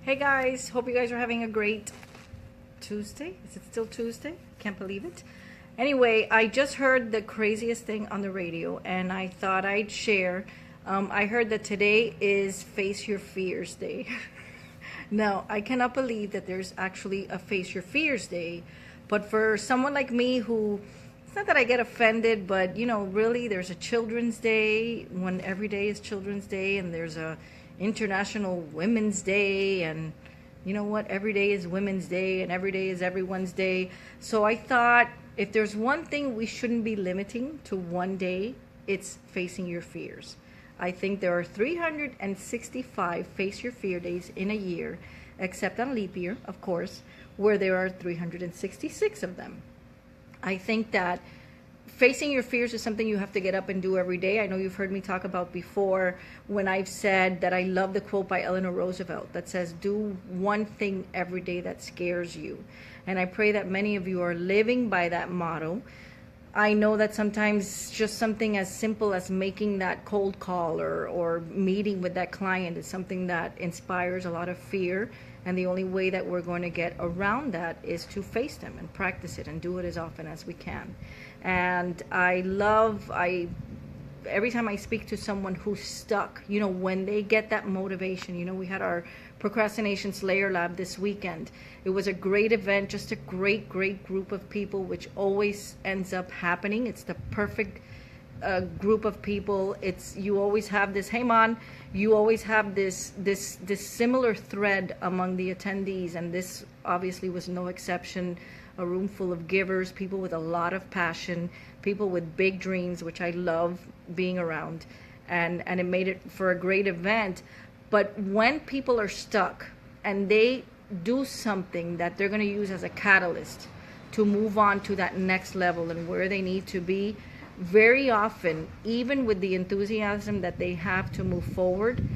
Hey guys, hope you guys are having a great Tuesday. Is it still Tuesday? Can't believe it. Anyway, I just heard the craziest thing on the radio and I thought I'd share. I heard that today is Face Your Fears Day. Now, I cannot believe that there's actually a Face Your Fears Day. But for someone like me who, it's not that I get offended, but really there's a Children's Day when every day is Children's Day, and there's a International Women's Day, and you know what, every day is Women's Day and every day is everyone's day. So I thought if there's one thing we shouldn't be limiting to one day, it's facing your fears. I think there are 365 Face Your Fear days in a year, except on leap year, of course, where there are 366 of them. I think that facing your fears is something you have to get up and do every day. I know you've heard me talk about before when I've said that I love the quote by Eleanor Roosevelt that says, do one thing every day that scares you. And I pray that many of you are living by that motto. I know that sometimes just something as simple as making that cold call or meeting with that client is something that inspires a lot of fear. And the only way that we're going to get around that is to face them and practice it and do it as often as we can. And every time I speak to someone who's stuck, when they get that motivation, we had our Procrastination Slayer Lab this weekend. It was a great event, just a great group of people, which always ends up happening. It's the perfect group of people. You always have this, hey man, you always have this similar thread among the attendees, and this obviously was no exception. A room full of givers, people with a lot of passion, people with big dreams, which I love being around, and it made it for a great event. But when people are stuck and they do something that they're going to use as a catalyst to move on to that next level and where they need to be, very often, even with the enthusiasm that they have to move forward,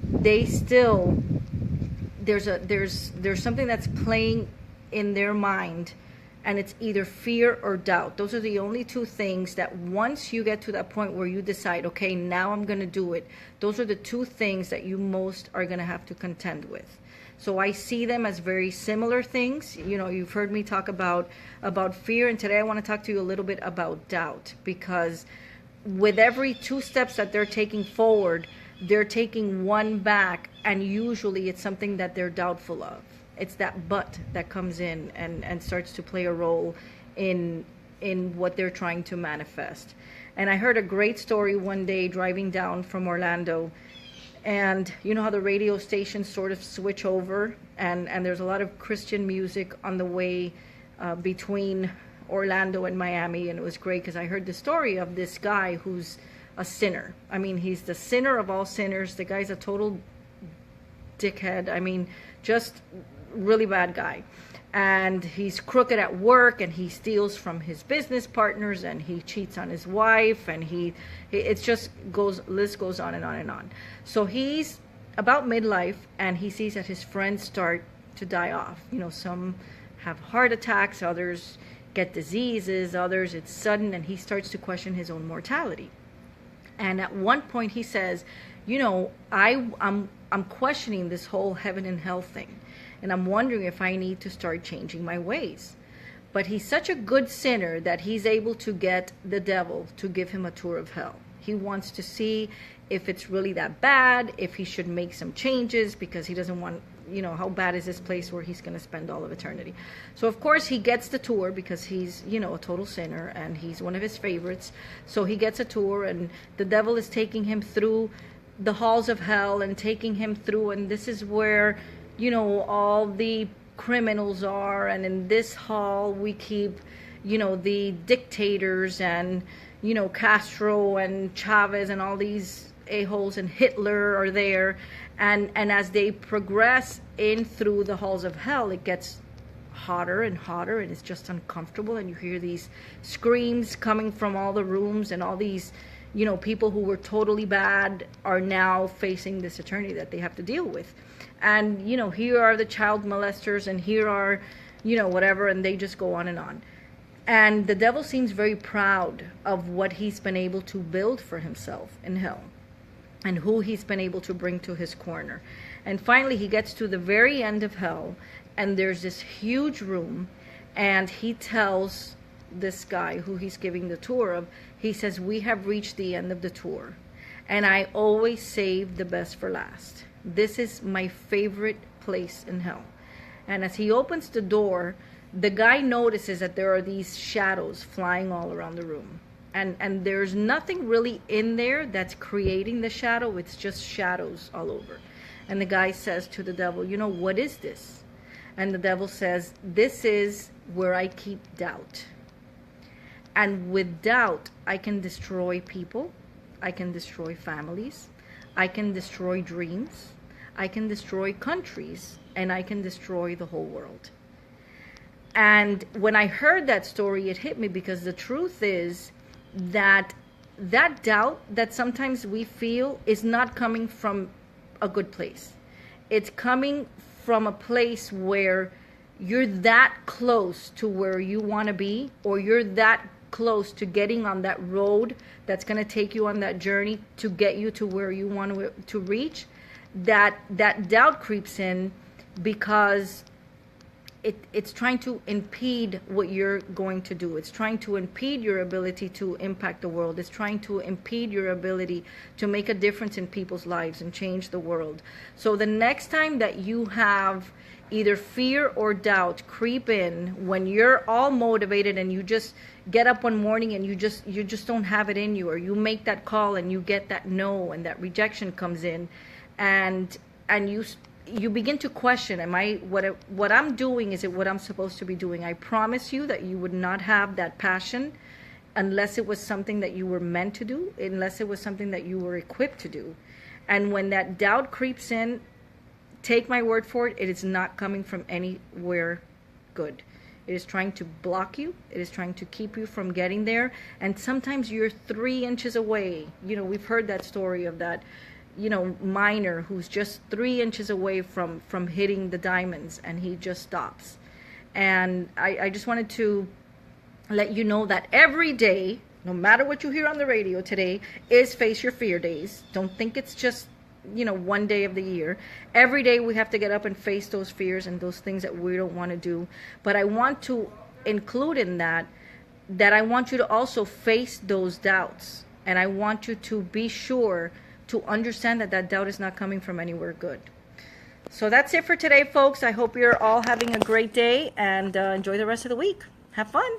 they still, there's something that's playing in their mind, and it's either fear or doubt. Those are the only two things that once you get to that point where you decide, okay, now I'm going to do it, those are the two things that you most are going to have to contend with. So I see them as very similar things. You've heard me talk about fear, and today I want to talk to you a little bit about doubt, because with every two steps that they're taking forward, they're taking one back, and usually it's something that they're doubtful of. It's that but that comes in and starts to play a role in what they're trying to manifest. And I heard a great story one day driving down from Orlando. And you know how the radio stations sort of switch over, and there's a lot of Christian music on the way between Orlando and Miami. And it was great because I heard the story of this guy who's a sinner. I mean, he's the sinner of all sinners. The guy's a total dickhead. I mean, just really bad guy. And he's crooked at work, and he steals from his business partners, and he cheats on his wife, and list goes on and on and on. So he's about midlife, and he sees that his friends start to die off. Some have heart attacks, others get diseases, others it's sudden, and he starts to question his own mortality. And at one point he says, I'm questioning this whole heaven and hell thing. And I'm wondering if I need to start changing my ways. But he's such a good sinner that he's able to get the devil to give him a tour of hell. He wants to see if it's really that bad, if he should make some changes, because he doesn't want, how bad is this place where he's going to spend all of eternity. So of course he gets the tour because he's, a total sinner, and he's one of his favorites. So he gets a tour, and the devil is taking him through the halls of hell and taking him through, and this is where all the criminals are, and in this hall we keep, the dictators, and, Castro and Chavez and all these a-holes, and Hitler are there. And as they progress in through the halls of hell, it gets hotter and hotter, and it's just uncomfortable, and you hear these screams coming from all the rooms, and all these, people who were totally bad are now facing this eternity that they have to deal with. And, here are the child molesters, and here are, whatever, and they just go on and on. And the devil seems very proud of what he's been able to build for himself in hell, and who he's been able to bring to his corner. And finally, he gets to the very end of hell, and there's this huge room, and he tells this guy who he's giving the tour of, he says, "We have reached the end of the tour, and I always save the best for last. This is my favorite place in hell." And as he opens the door, the guy notices that there are these shadows flying all around the room. And there's nothing really in there that's creating the shadow. It's just shadows all over. And the guy says to the devil, "You know, what is this?" And the devil says, "This is where I keep doubt. And with doubt, I can destroy people. I can destroy families. I can destroy dreams. I can destroy countries. And I can destroy the whole world." And when I heard that story, it hit me, because the truth is that doubt that sometimes we feel is not coming from a good place. It's coming from a place where you're that close to where you want to be, or you're that close to getting on that road that's going to take you on that journey to get you to where you want to reach, that doubt creeps in, because it's trying to impede what you're going to do. It's trying to impede your ability to impact the world. It's trying to impede your ability to make a difference in people's lives and change the world. So the next time that you have either fear or doubt creep in, when you're all motivated and you just get up one morning and you just don't have it in you, or you make that call and you get that no, and that rejection comes in, and you begin to question, am I, what I'm doing, is it what I'm supposed to be doing? I promise you that you would not have that passion unless it was something that you were meant to do, unless it was something that you were equipped to do. And when that doubt creeps in, take my word for it, it is not coming from anywhere good. It is trying to block you. It is trying to keep you from getting there. And sometimes you're 3 inches away. You know, we've heard that story of that, you know, miner who's just 3 inches away from hitting the diamonds, and he just stops. And I just wanted to let you know that every day, no matter what you hear on the radio today, is Face Your Fear Days. Don't think it's just, you know, one day of the year. Every day we have to get up and face those fears and those things that we don't want to do. But I want to include in that I want you to also face those doubts. And I want you to be sure to understand that doubt is not coming from anywhere good. So that's it for today, folks. I hope you're all having a great day, and enjoy the rest of the week. Have fun.